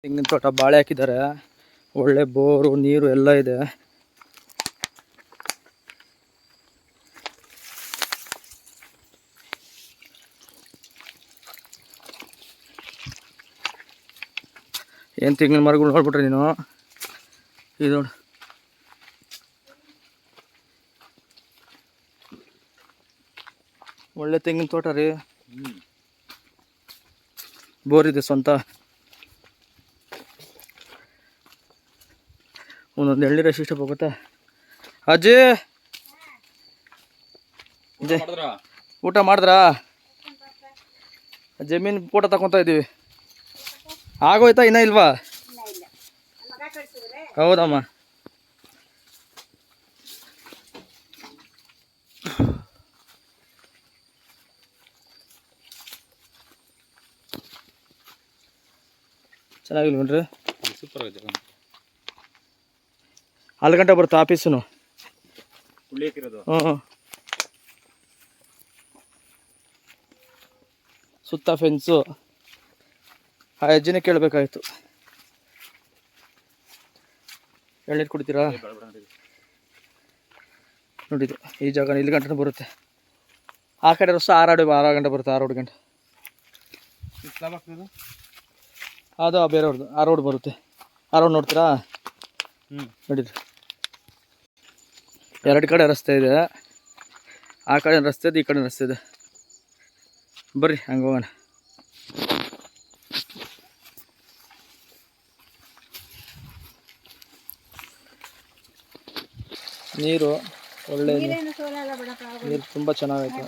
ತೆಂಗಿನ ತೋಟ ಬಾಳೆ ಹಾಕಿದ್ದಾರೆ, ಒಳ್ಳೆ ಬೋರು ನೀರು ಎಲ್ಲ ಇದೆ. ಏನು ತೆಂಗಿನ ಮರಗಳು ನೋಡ್ಬಿಟ್ರೆ ನೀನು, ಇದು ಒಳ್ಳೆ ತೆಂಗಿನ ತೋಟ ರೀ. ಬೋರ್ ಇದೆ ಸ್ವಂತ. ಒಂದೊಂದು ಎಳ್ನೀರು ಎಷ್ಟು ಹೋಗುತ್ತೆ. ಅಜ್ಜಿ ಊಟ ಮಾಡಿದ್ರಾ? ಜಮೀನು ಫೋಟೋ ತಗೊತಾ ಇದ್ದೀವಿ. ಆಗೋಯ್ತಾ ಇನ್ನೂ ಇಲ್ವಾ? ಹೌದಮ್ಮ. ಚೆನ್ನಾಗಿಲ್ವೇನ್ರಿ? ಸೂಪರ್ ಆಗಿದೆ. 4 ಗಂಟೆ ಬರುತ್ತೆ ಆಫೀಸು. ಹ್ಞೂ ಸುತ್ತ ಫೆನ್ಸು. ಆ ಅಜ್ಜಿನೇ ಕೇಳಬೇಕಾಯ್ತು. ಎಳ್ನೀರು ಕುಡಿತೀರಾ? ನೋಡಿದ್ದು ಈ ಜಾಗ ಇಲ್ಲಿ ಗಂಟೆ ಬರುತ್ತೆ. ಆ ಕಡೆ ರಸ್ತೆ 6 ಗಂಟೆ ಬರುತ್ತೆ. 6 ಗಂಟೆ ಅದು ಬೇರೆಯವ್ರದ್ದು. ಆ ರೋಡ್ ಬರುತ್ತೆ. ಆ ರೋಡ್ ನೋಡ್ತೀರಾ? ನೋಡಿದ್ರಿ, 2 ಕಡೆ ರಸ್ತೆ ಇದೆ. ಆ ಕಡೆ ರಸ್ತೆ ಇದೆ, ಈ ಕಡೆ ರಸ್ತೆ ಇದೆ. ಬರ್ರಿ ಹಂಗೆ ಹೋಗೋಣ. ನೀರು ಒಳ್ಳೆ ನೀರು ತುಂಬ ಚೆನ್ನಾಗೈತೆ.